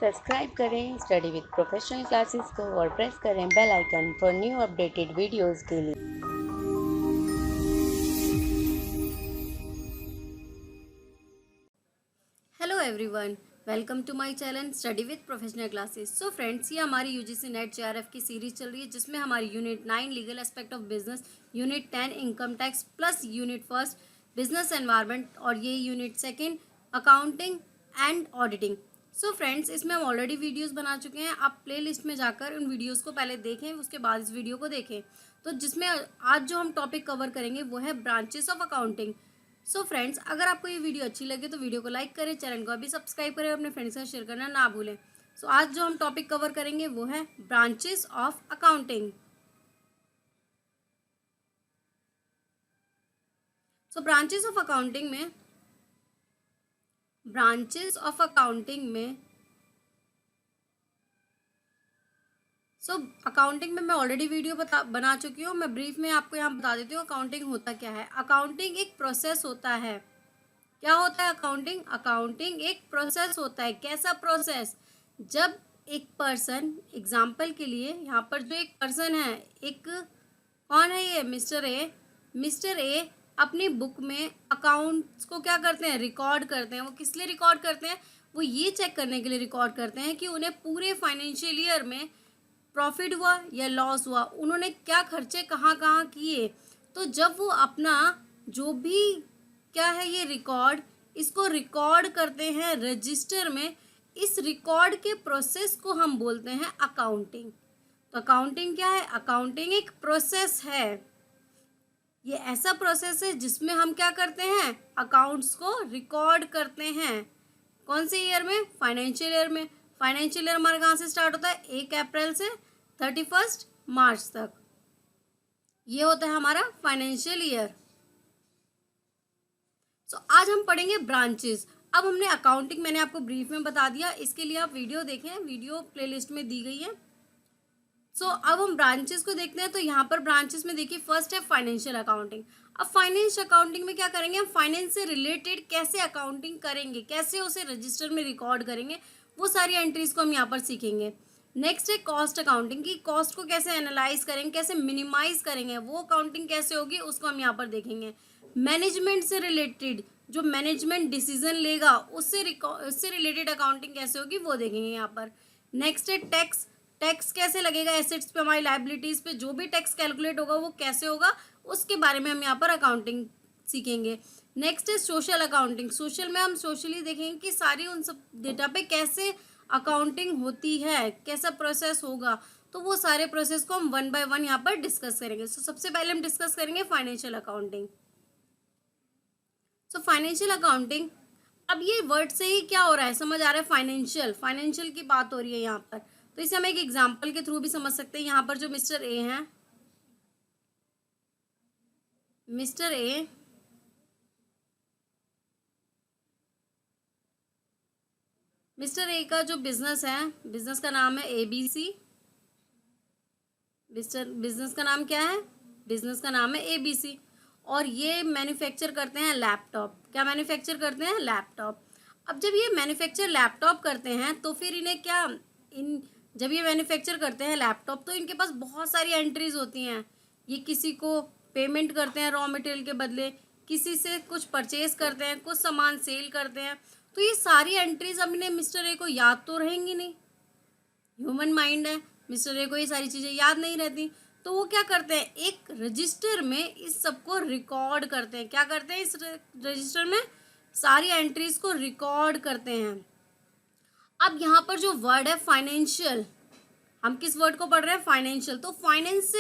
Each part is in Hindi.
सब्सक्राइब करें स्टडी विद प्रोफेशनल क्लासेस को और प्रेस करें bell icon for new updated videos के लिए। Hello everyone, welcome to my channel study with professional classes. So friends, ये हमारी यूजीसी नेट जेआरएफ की सीरीज चल रही है जिसमें हमारी unit 9 legal aspect of business, unit 10 income tax plus unit first business environment और ये unit second accounting and auditing. So friends, इसमें हम ऑलरेडी वीडियोस बना चुके हैं। आप प्लेलिस्ट में जाकर उन वीडियोस को पहले देखें, उसके बाद इस वीडियो को देखें। तो जिसमें आज जो हम टॉपिक कवर करेंगे वो है branches of accounting. So friends, अगर आपको ये वीडियो अच्छी लगे तो वीडियो को लाइक करें, चैनल को अभी सब्सक्राइब करें, अपने फ्रेंड्स के साथ शेयर करना ना भूलें। सो आज जो हम टॉपिक कवर करेंगे वो है branches of accounting. So branches of accounting में अकाउंटिंग में मैं ऑलरेडी वीडियो बना चुकी हूँ। मैं ब्रीफ में आपको यहाँ बता देती हूँ अकाउंटिंग होता क्या है। अकाउंटिंग एक प्रोसेस होता है। क्या होता है अकाउंटिंग एक प्रोसेस होता है। कैसा प्रोसेस? जब एक पर्सन, एग्जाम्पल के लिए यहाँ पर जो एक पर्सन है, एक कौन है ये? मिस्टर ए अपनी बुक में अकाउंट्स को क्या करते हैं? रिकॉर्ड करते हैं। वो किस लिए रिकॉर्ड करते हैं? वो ये चेक करने के लिए रिकॉर्ड करते हैं कि उन्हें पूरे फाइनेंशियल ईयर में प्रॉफिट हुआ या लॉस हुआ, उन्होंने क्या खर्चे कहाँ कहाँ किए। तो जब वो अपना जो भी क्या है ये रिकॉर्ड, इसको रिकॉर्ड करते हैं रजिस्टर में, इस रिकॉर्ड के प्रोसेस को हम बोलते हैं अकाउंटिंग। तो अकाउंटिंग क्या है? अकाउंटिंग एक प्रोसेस है। ये ऐसा प्रोसेस है जिसमें हम क्या करते हैं? अकाउंट्स को रिकॉर्ड करते हैं। कौन से ईयर में? फाइनेंशियल ईयर में। फाइनेंशियल ईयर हमारा कहाँ से स्टार्ट होता है? 1 अप्रैल से 31 मार्च तक। ये होता है हमारा फाइनेंशियल ईयर। सो आज हम पढ़ेंगे ब्रांचेस। अब हमने अकाउंटिंग मैंने आपको ब्रीफ में बता दिया, इसके लिए आप वीडियो देखें, वीडियो प्लेलिस्ट में दी गई है। सो अब हम ब्रांचेस को देखते हैं। तो यहाँ पर ब्रांचेस में देखिए, फर्स्ट है फाइनेंशियल अकाउंटिंग। अब फाइनेंशियल अकाउंटिंग में क्या करेंगे? हम फाइनेंस से रिलेटेड कैसे अकाउंटिंग करेंगे, कैसे उसे रजिस्टर में रिकॉर्ड करेंगे, वो सारी एंट्रीज को हम यहाँ पर सीखेंगे। नेक्स्ट है कॉस्ट अकाउंटिंग की, कॉस्ट को कैसे एनालाइज करेंगे, कैसे मिनिमाइज करेंगे, वो अकाउंटिंग कैसे होगी उसको हम यहाँ पर देखेंगे। मैनेजमेंट से रिलेटेड जो मैनेजमेंट डिसीजन लेगा उससे रिलेटेड अकाउंटिंग कैसे होगी वो देखेंगे यहाँ पर। नेक्स्ट है टैक्स, टैक्स कैसे लगेगा एसेट्स पे, हमारी लाइबिलिटीज पे, जो भी टैक्स कैलकुलेट होगा वो कैसे होगा उसके बारे में हम यहाँ पर अकाउंटिंग सीखेंगे। नेक्स्ट है सोशल अकाउंटिंग। सोशल में हम सोशली देखेंगे कि सारी उन सब डेटा पे कैसे अकाउंटिंग होती है, कैसा प्रोसेस होगा। तो वो सारे प्रोसेस को हम 1 बाय 1 यहाँ पर डिस्कस करेंगे। सबसे पहले हम डिस्कस करेंगे फाइनेंशियल अकाउंटिंग। फाइनेंशियल अकाउंटिंग, अब ये वर्ड से ही क्या हो रहा है समझ आ रहा है? फाइनेंशियल की बात हो रही है यहाँ पर। तो इसे हम एक एग्जांपल के थ्रू भी समझ सकते हैं। यहाँ पर जो मिस्टर ए हैं, मिस्टर ए का जो बिजनेस है, बिजनेस का नाम है ABC। बिजनेस का नाम क्या है? बिजनेस का नाम है ABC। और ये मैन्युफैक्चर करते हैं लैपटॉप। क्या मैन्युफैक्चर करते हैं? लैपटॉप। अब जब ये मैन्युफैक्चर लैपटॉप करते हैं तो फिर इन्हें क्या, जब ये मैन्युफैक्चर करते हैं लैपटॉप तो इनके पास बहुत सारी एंट्रीज होती हैं। ये किसी को पेमेंट करते हैं रॉ मटेरियल के बदले, किसी से कुछ परचेज करते हैं, कुछ सामान सेल करते हैं। तो ये सारी एंट्रीज अब इन्हें मिस्टर ए को याद तो रहेंगी नहीं, ह्यूमन माइंड है, मिस्टर ए को ये सारी चीज़ें याद नहीं रहती। तो वो क्या करते हैं? एक रजिस्टर में इस सबको रिकॉर्ड करते हैं। क्या करते हैं? इस रजिस्टर में सारी एंट्रीज को रिकॉर्ड करते हैं। अब यहाँ पर जो वर्ड है फाइनेंशियल, हम किस वर्ड को पढ़ रहे हैं? फाइनेंशियल। तो फाइनेंस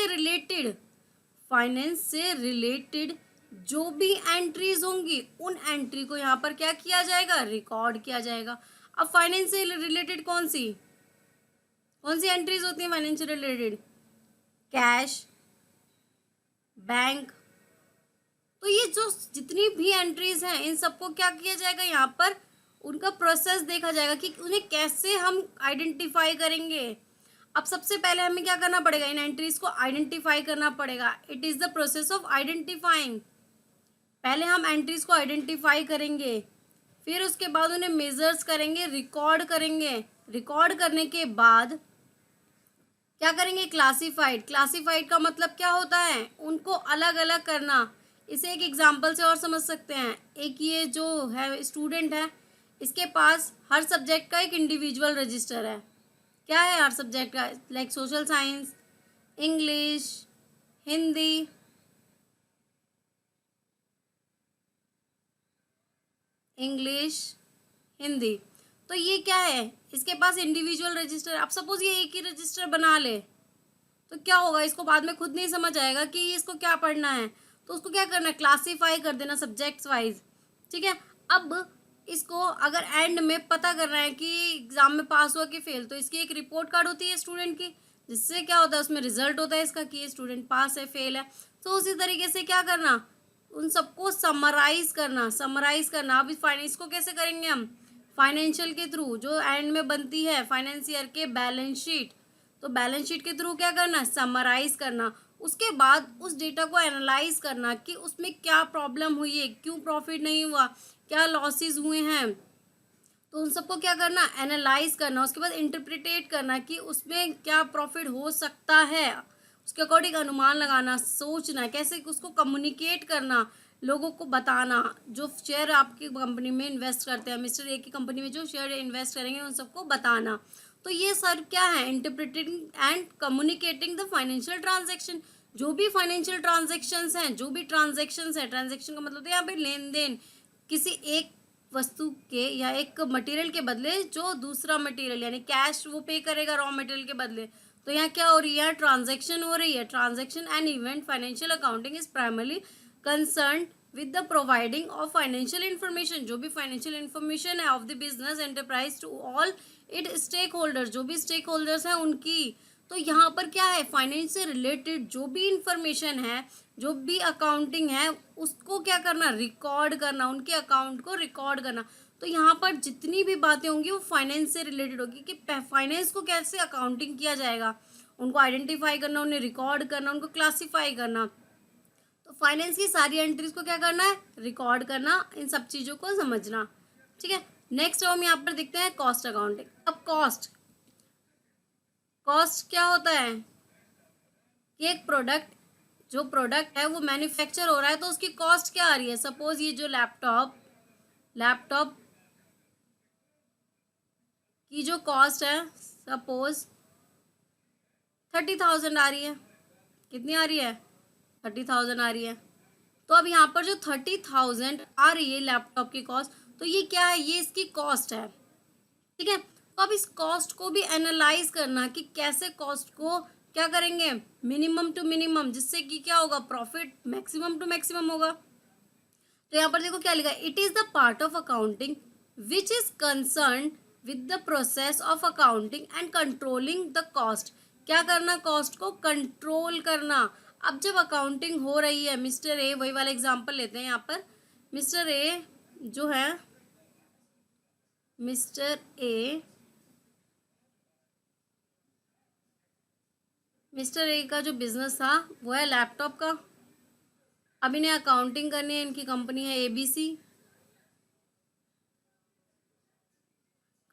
से रिलेटेड जो भी एंट्रीज होंगी उन एंट्री को यहाँ पर क्या किया जाएगा? रिकॉर्ड किया जाएगा। अब फाइनेंस से रिलेटेड कौन सी एंट्रीज होती हैं फाइनेंस से रिलेटेड? Cash, bank. तो ये जो जितनी भी एंट्रीज हैं इन सबको क्या किया जाएगा? यहाँ पर उनका प्रोसेस देखा जाएगा कि उन्हें कैसे हम आइडेंटिफाई करेंगे। अब सबसे पहले हमें क्या करना पड़ेगा? इन एंट्रीज को आइडेंटिफाई करना पड़ेगा। It is the process of identifying. पहले हम एंट्रीज को आइडेंटिफाई करेंगे, फिर उसके बाद उन्हें मेजर्स करेंगे, रिकॉर्ड करेंगे। रिकॉर्ड करने के बाद क्या करेंगे, क्लासिफाइड। क्लासिफाइड का मतलब क्या होता है, उनको अलग अलग करना। इसे एक एग्जांपल से और समझ सकते हैं। एक ये जो है स्टूडेंट है, इसके पास हर सब्जेक्ट का एक इंडिविजुअल रजिस्टर है। क्या है हर सब्जेक्ट का, like social science, English, Hindi, Hindi. तो ये क्या है, इसके पास इंडिविजुअल रजिस्टर। अब सपोज ये एक ही रजिस्टर बना ले तो क्या होगा, इसको बाद में खुद नहीं समझ आएगा कि इसको क्या पढ़ना है। तो उसको क्या करना है, क्लासीफाई कर देना सब्जेक्ट्स वाइज। ठीक है। अब इसको अगर एंड में पता करना है कि एग्जाम में पास हुआ कि फेल, तो इसकी एक रिपोर्ट कार्ड होती है स्टूडेंट की, जिससे क्या होता है, उसमें रिजल्ट होता है इसका कि ये स्टूडेंट पास है फेल है। तो उसी तरीके से क्या करना, उन सबको समराइज करना। अब इस फाइनेंस को कैसे करेंगे हम, फाइनेंशियल के थ्रू, जो एंड में बनती है फाइनेंस ईयर के बैलेंस शीट। तो बैलेंस शीट के थ्रू क्या करना, समराइज करना। उसके बाद उस डेटा को एनालाइज करना कि उसमें क्या प्रॉब्लम हुई है, क्यों प्रॉफिट नहीं हुआ, क्या लॉसेस हुए हैं। तो उन सबको क्या करना, एनालाइज करना। उसके बाद इंटरप्रिटेट करना कि उसमें क्या प्रॉफिट हो सकता है, उसके अकॉर्डिंग अनुमान लगाना, सोचना, कैसे उसको कम्युनिकेट करना, लोगों को बताना। जो शेयर आपकी कंपनी में इन्वेस्ट करते हैं, मिस्टर ए की कंपनी में जो शेयर इन्वेस्ट करेंगे उन सबको बताना। तो ये सर क्या है, interpreting and communicating the financial transaction. जो भी फाइनेंशियल ट्रांजेक्शन्स हैं, जो भी ट्रांजेक्शन्स हैं, ट्रांजेक्शन का मतलब यहाँ पे लेन देन, किसी एक वस्तु के या एक मटेरियल के बदले जो दूसरा मटेरियल यानी कैश वो पे करेगा रॉ मटेरियल के बदले। तो यहाँ क्या हो रही है, ट्रांजेक्शन हो रही है। Transaction and event financial accounting is primarily concern with the providing of financial information. जो भी फाइनेंशियल इन्फॉर्मेशन है of the business enterprise to all it stake holders, जो भी स्टेक होल्डर्स हैं उनकी। तो यहाँ पर क्या है, फाइनेंस से रिलेटेड जो भी इंफॉर्मेशन है, जो भी अकाउंटिंग है, उसको क्या करना, रिकॉर्ड करना, उनके अकाउंट को रिकॉर्ड करना। तो यहाँ पर जितनी भी बातें होंगी वो फाइनेंस से रिलेटेड होगी कि फाइनेंस को कैसे अकाउंटिंग किया जाएगा, उनको आइडेंटिफाई करना, उन्हें रिकॉर्ड करना, उनको क्लासीफाई करना। तो फाइनेंस की सारी एंट्रीज को क्या करना है, रिकॉर्ड करना, इन सब चीज़ों को समझना। ठीक है। नेक्स्ट हम यहाँ पर देखते हैं कॉस्ट अकाउंटिंग। अब कॉस्ट क्या होता है कि एक प्रोडक्ट, जो प्रोडक्ट है वो मैन्युफैक्चर हो रहा है तो उसकी कॉस्ट क्या आ रही है। सपोज ये जो लैपटॉप की जो कॉस्ट है सपोज 30,000 आ रही है। कितनी आ रही है, 30,000 आ रही है। तो अब यहाँ पर जो 30,000 आ रही है लैपटॉप की कॉस्ट, तो ये क्या है, ये इसकी कॉस्ट है। ठीक है। तो अब इस कॉस्ट को भी एनालाइज करना कि कैसे कॉस्ट को क्या करेंगे, मिनिमम टू मिनिमम, जिससे कि क्या होगा, प्रॉफिट मैक्सिमम टू मैक्सिमम होगा। तो यहाँ पर देखो क्या लिखा है, it is the part of accounting which is concern with the process of accounting and controlling the cost. क्या करना, कॉस्ट को कंट्रोल करना। अब जब अकाउंटिंग हो रही है, मिस्टर ए, वही वाला एग्जांपल लेते हैं यहाँ पर। मिस्टर ए जो है, मिस्टर ए का जो बिजनेस था वो है लैपटॉप का। अब इन्हें अकाउंटिंग करनी है, इनकी कंपनी है ABC,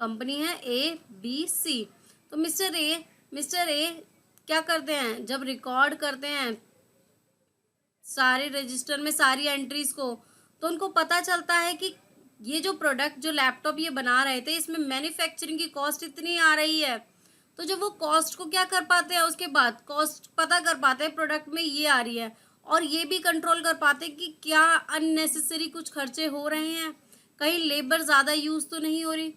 कंपनी है ABC। तो मिस्टर ए क्या करते हैं, जब रिकॉर्ड करते हैं सारे रजिस्टर में सारी एंट्रीज को, तो उनको पता चलता है कि ये जो प्रोडक्ट, जो लैपटॉप ये बना रहे थे, इसमें मैन्युफैक्चरिंग की कॉस्ट इतनी आ रही है। तो जब वो कॉस्ट को क्या कर पाते हैं, उसके बाद कॉस्ट पता कर पाते हैं प्रोडक्ट में ये आ रही है, और ये भी कंट्रोल कर पाते हैं कि क्या अननेसेसरी कुछ खर्चे हो रहे हैं, कहीं लेबर ज़्यादा यूज़ तो नहीं हो रही,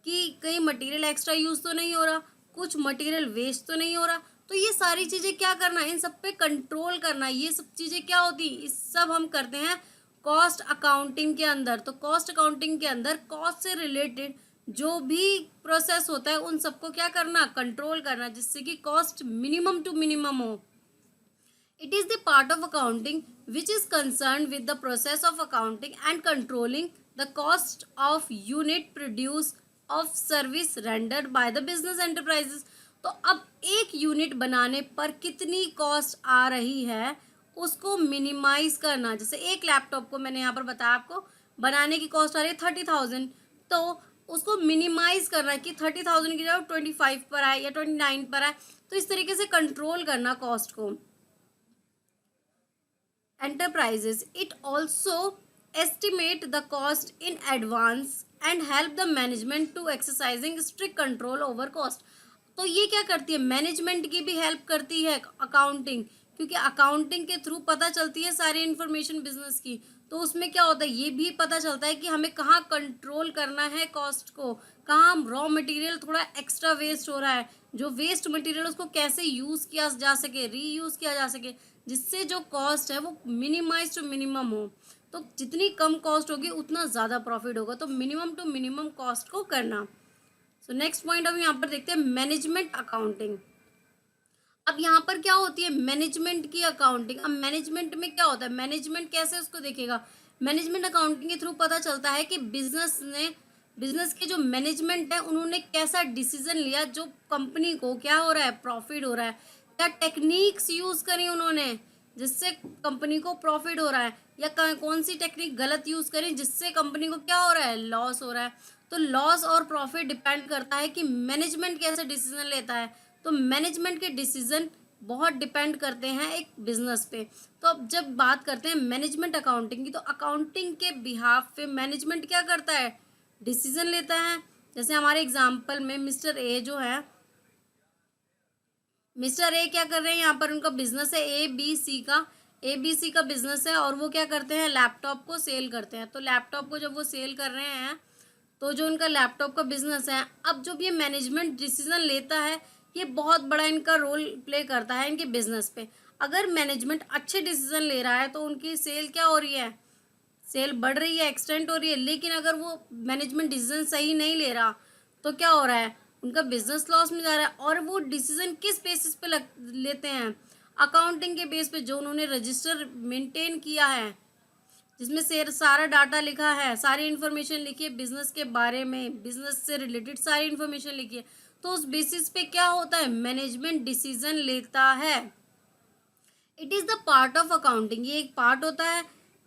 कि कहीं मटेरियल एक्स्ट्रा यूज़ तो नहीं हो रहा, कुछ मटेरियल वेस्ट तो नहीं हो रहा। तो ये सारी चीज़ें क्या करना, इन सब पे कंट्रोल करना। ये सब चीज़ें क्या होती, इस सब हम करते हैं कॉस्ट अकाउंटिंग के अंदर। तो कॉस्ट अकाउंटिंग के अंदर कॉस्ट से रिलेटेड जो भी प्रोसेस होता है उन सबको क्या करना, कंट्रोल करना, जिससे कि कॉस्ट मिनिमम टू मिनिमम हो। It is the part of accounting which is concerned with the process of accounting and controlling the cost of unit produce of service rendered by the business enterprises। तो अब एक यूनिट बनाने पर कितनी कॉस्ट आ रही है उसको मिनिमाइज करना। जैसे एक लैपटॉप को मैंने यहाँ पर बताया आपको बनाने की कॉस्ट आ रही है 30,000, तो उसको मिनिमाइज करना है कि 30,000 की जगह 25 पर आए या 29 पर आए, तो इस तरीके से कंट्रोल करना कॉस्ट को। enterprises it also estimate the cost in advance and help the management to exercising strict control over cost। तो ये क्या करती है, मैनेजमेंट की भी हेल्प करती है अकाउंटिंग, क्योंकि अकाउंटिंग के थ्रू पता चलती है सारी इन्फॉर्मेशन बिजनेस की। तो उसमें क्या होता है, ये भी पता चलता है कि हमें कहाँ कंट्रोल करना है कॉस्ट को, कहाँ रॉ मटेरियल थोड़ा एक्स्ट्रा वेस्ट हो रहा है, जो वेस्ट मटेरियल उसको कैसे यूज़ किया जा सके, रीयूज़ किया जा सके, जिससे जो कॉस्ट है वो मिनिमाइज टू मिनिमम हो। तो जितनी कम कॉस्ट होगी उतना ज़्यादा प्रॉफिट होगा, तो मिनिमम टू मिनिमम कॉस्ट को करना। सो नेक्स्ट पॉइंट हम यहाँ पर देखते हैं मैनेजमेंट अकाउंटिंग। अब यहाँ पर क्या होती है, मैनेजमेंट की अकाउंटिंग। अब मैनेजमेंट में क्या होता है, मैनेजमेंट कैसे उसको देखेगा, मैनेजमेंट अकाउंटिंग के थ्रू पता चलता है कि बिजनेस के जो मैनेजमेंट है उन्होंने कैसा डिसीजन लिया, जो कंपनी को क्या हो रहा है, प्रॉफिट हो रहा है, क्या टेक्निक्स यूज़ करी उन्होंने जिससे कंपनी को प्रॉफिट हो रहा है, या कौन सी टेक्निक गलत यूज़ करी जिससे कंपनी को क्या हो रहा है, लॉस हो रहा है। तो लॉस और प्रॉफिट डिपेंड करता है कि मैनेजमेंट कैसे डिसीजन लेता है। तो मैनेजमेंट के डिसीजन बहुत डिपेंड करते हैं एक बिजनेस पे। तो अब जब बात करते हैं मैनेजमेंट अकाउंटिंग की, तो अकाउंटिंग के बिहाफ पे मैनेजमेंट क्या करता है, डिसीजन लेता है। जैसे हमारे एग्जाम्पल में मिस्टर ए जो है, मिस्टर ए क्या कर रहे हैं, यहाँ पर उनका बिजनेस है ए बी सी का बिजनेस है, और वो क्या करते हैं, लैपटॉप को सेल करते हैं। तो लैपटॉप को जब वो सेल कर रहे हैं, तो जो उनका लैपटॉप का बिजनेस है, अब जब ये मैनेजमेंट डिसीजन लेता है, ये बहुत बड़ा इनका रोल प्ले करता है इनके बिजनेस पे। अगर मैनेजमेंट अच्छे डिसीजन ले रहा है तो उनकी सेल क्या हो रही है, सेल बढ़ रही है, एक्सटेंड हो रही है। लेकिन अगर वो मैनेजमेंट डिसीजन सही नहीं ले रहा तो क्या हो रहा है, उनका बिजनेस लॉस में जा रहा है। और वो डिसीजन किस बेसिस पे लेते हैं, अकाउंटिंग के बेस पे, जो उन्होंने रजिस्टर मेंटेन किया है, जिसमें से सारा डाटा लिखा है, सारी इन्फॉर्मेशन लिखी है बिजनेस के बारे में, बिजनेस से रिलेटेड सारी इन्फॉर्मेशन लिखी है। तो उस बेसिस पे क्या होता है, मैनेजमेंट डिसीजन लेता है। It is the part of accounting, ये एक पार्ट होता है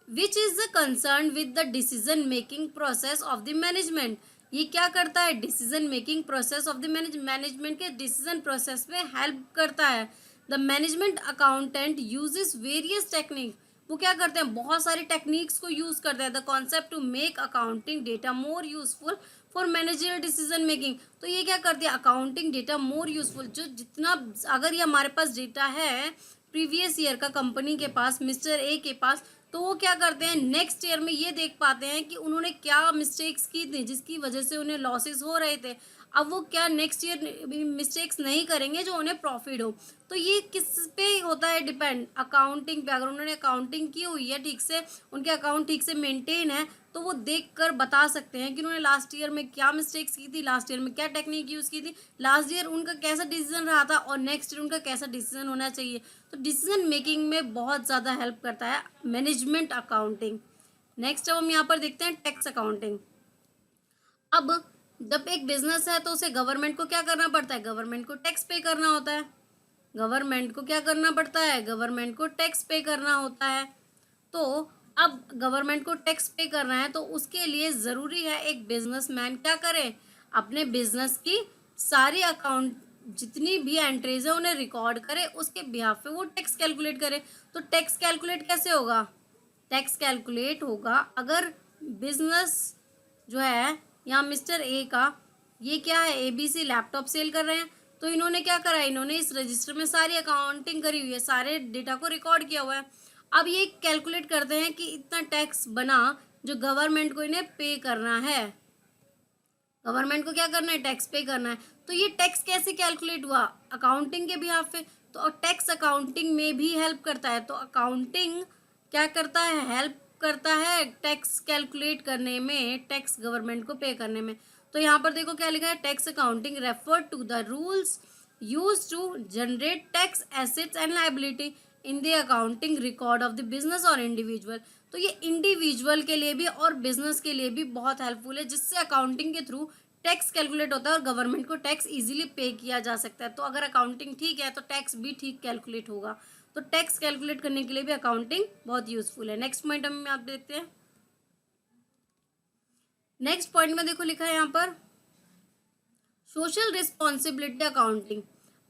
which is concern with the decision making process of the management. ये क्या करता है, decision making process of the management के डिसीजन प्रोसेस में हेल्प करता है। The management accountant uses various technique, वो क्या करते हैं, बहुत सारी टेक्निक्स को यूज़ करते हैं। The concept to make accounting data more useful for managerial decision making. तो ये क्या करती है, अकाउंटिंग डेटा मोर यूजफुल, जो जितना अगर ये हमारे पास डेटा है प्रीवियस ईयर का कंपनी के पास, मिस्टर ए के पास, तो वो क्या करते हैं, नेक्स्ट ईयर में ये देख पाते हैं कि उन्होंने क्या मिस्टेक्स की थी जिसकी वजह से उन्हें लॉसेस हो रहे थे। अब वो क्या नेक्स्ट ईयर मिस्टेक्स नहीं करेंगे जो उन्हें प्रॉफिट हो। तो ये किस पे होता है, डिपेंड अकाउंटिंग पे। अगर उन्होंने अकाउंटिंग की हुई है ठीक से, उनके अकाउंट ठीक से मेंटेन है, तो वो देख कर बता सकते हैं कि उन्होंने लास्ट ईयर में क्या मिस्टेक्स की थी, लास्ट ईयर में क्या टेक्निक यूज़ की थी, लास्ट ईयर उनका कैसा डिसीजन रहा था और नेक्स्ट ईयर उनका कैसा डिसीजन होना चाहिए। तो डिसीजन मेकिंग में बहुत ज़्यादा हेल्प करता है मैनेजमेंट अकाउंटिंग। नेक्स्ट अब हम यहाँ पर देखते हैं टैक्स अकाउंटिंग। अब जब एक बिजनेस है तो उसे गवर्नमेंट को क्या करना पड़ता है, गवर्नमेंट को टैक्स पे करना होता है। गवर्नमेंट को क्या करना पड़ता है, गवर्नमेंट को टैक्स पे करना होता है। तो अब गवर्नमेंट को टैक्स पे करना है तो उसके लिए ज़रूरी है एक बिजनेसमैन क्या करे, अपने बिजनेस की सारी अकाउंट जितनी भी एंट्रीज है उन्हें रिकॉर्ड करे, उसके बिहाफ पे वो टैक्स कैलकुलेट करे। तो टैक्स कैलकुलेट कैसे होगा, टैक्स कैलकुलेट होगा अगर बिजनेस जो है, यहाँ मिस्टर ए का ये क्या है, ABC लैपटॉप सेल कर रहे हैं, तो इन्होंने क्या करा, इन्होंने इस रजिस्टर में सारी अकाउंटिंग करी हुई है, सारे डेटा को रिकॉर्ड किया हुआ है। अब ये कैलकुलेट करते हैं कि इतना टैक्स बना जो गवर्नमेंट को इन्हें पे करना है, गवर्नमेंट को क्या करना है, टैक्स पे करना है। तो ये टैक्स कैसे कैलकुलेट हुआ, अकाउंटिंग के बिहाफ पे। तो टैक्स अकाउंटिंग में भी हेल्प करता है। तो अकाउंटिंग क्या करता है, हेल्प करता है टैक्स कैलकुलेट करने में, टैक्स गवर्नमेंट को पे करने में। तो यहाँ पर देखो क्या लिखा है, tax accounting refer to the rules use to generate tax assets and liability in the accounting record of the business और इंडिविजुअल। तो ये इंडिविजुअल के लिए भी और बिजनेस के लिए भी बहुत हेल्पफुल है, जिससे अकाउंटिंग के थ्रू टैक्स कैलकुलेट होता है और गवर्नमेंट को टैक्स इजीली पे किया जा सकता है। तो अगर अकाउंटिंग ठीक है तो टैक्स भी ठीक कैलकुलेट होगा। तो टैक्स कैलकुलेट करने के लिए भी अकाउंटिंग बहुत यूजफुल है। नेक्स्ट पॉइंट हम आप देखते हैं, नेक्स्ट पॉइंट में देखो लिखा है यहाँ पर सोशल रिस्पॉन्सिबिलिटी अकाउंटिंग।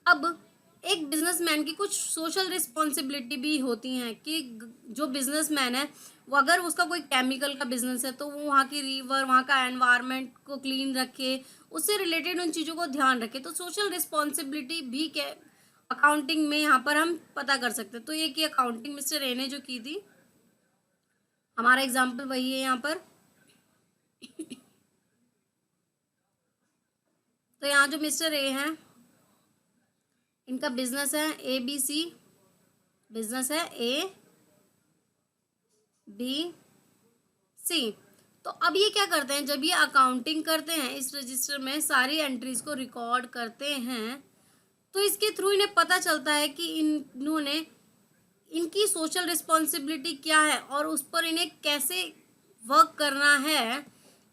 अब एक बिजनेसमैन की कुछ सोशल रिस्पॉन्सिबिलिटी भी होती हैं कि जो बिजनेसमैन है वो अगर उसका कोई केमिकल का बिजनेस है तो वो वहाँ की रिवर, वहाँ का एनवायरनमेंट को क्लीन रखे, उससे रिलेटेड उन चीज़ों को ध्यान रखे। तो सोशल रिस्पॉन्सिबिलिटी भी क्या अकाउंटिंग में यहाँ पर हम पता कर सकते हैं। तो ये कि अकाउंटिंग मिस्टर ए ने जो की थी, हमारा एग्जाम्पल वही है यहाँ पर। तो यहाँ जो मिस्टर ए हैं, इनका बिजनेस है ABC, बिजनेस है ABC। तो अब ये क्या करते हैं, जब ये अकाउंटिंग करते हैं, इस रजिस्टर में सारी एंट्रीज को रिकॉर्ड करते हैं, तो इसके थ्रू इन्हें पता चलता है कि इन्होंने इनकी सोशल रिस्पॉन्सिबिलिटी क्या है और उस पर इन्हें कैसे वर्क करना है।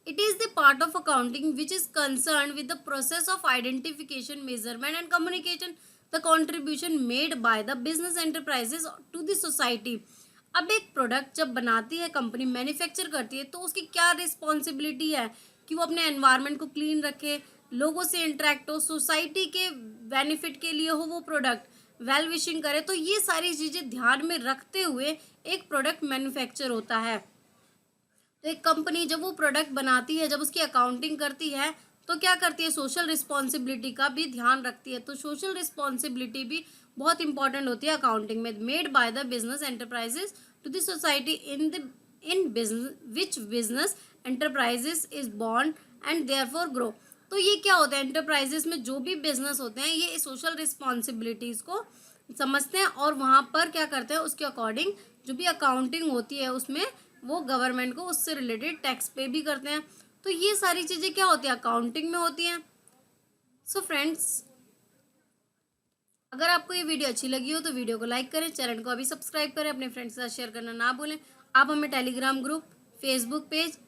It is the part of accounting which is concerned with the process of identification, measurement and communication, the contribution made by the business enterprises to the society। अब एक प्रोडक्ट जब बनाती है कंपनी, मैन्युफैक्चर करती है, तो उसकी क्या रिस्पॉन्सिबिलिटी है कि वो अपने एनवायरनमेंट को क्लीन रखे, लोगों से इंटरेक्ट हो, सोसाइटी के बेनिफिट के लिए हो वो प्रोडक्ट, वेल विशिंग करे। तो ये सारी चीज़ें ध्यान में रखते हुए एक प्रोडक्ट मैन्युफैक्चर होता है। तो एक कंपनी जब वो प्रोडक्ट बनाती है, जब उसकी अकाउंटिंग करती है, तो क्या करती है, सोशल रिस्पॉन्सिबिलिटी का भी ध्यान रखती है। तो सोशल रिस्पॉन्सिबिलिटी भी बहुत इंपॉर्टेंट होती है अकाउंटिंग में। Made by the business enterprises to the society in business which business enterprises is born and therefore grow. तो ये क्या होता है, एंटरप्राइजेस में जो भी बिजनेस होते हैं ये सोशल रिस्पॉन्सिबिलिटीज़ को समझते हैं और वहाँ पर क्या करते हैं, उसके अकॉर्डिंग जो भी अकाउंटिंग होती है उसमें वो गवर्नमेंट को उससे रिलेटेड टैक्स पे भी करते हैं। तो ये सारी चीज़ें क्या होती है, अकाउंटिंग में होती हैं। सो फ्रेंड्स, अगर आपको ये वीडियो अच्छी लगी हो तो वीडियो को लाइक करें, चैनल को अभी सब्सक्राइब करें, अपने फ्रेंड्स के साथ शेयर करना ना भूलें। आप हमें Telegram group, Facebook page,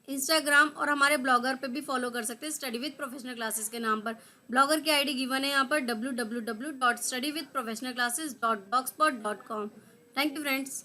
Instagram और हमारे ब्लॉगर पे भी फॉलो कर सकते हैं, स्टडी विद प्रोफेशनल क्लासेस के नाम पर। ब्लॉगर की आईडी गिवन है यहाँ पर www.studywithprofessionalclasses.blogspot.com। Thank you friends.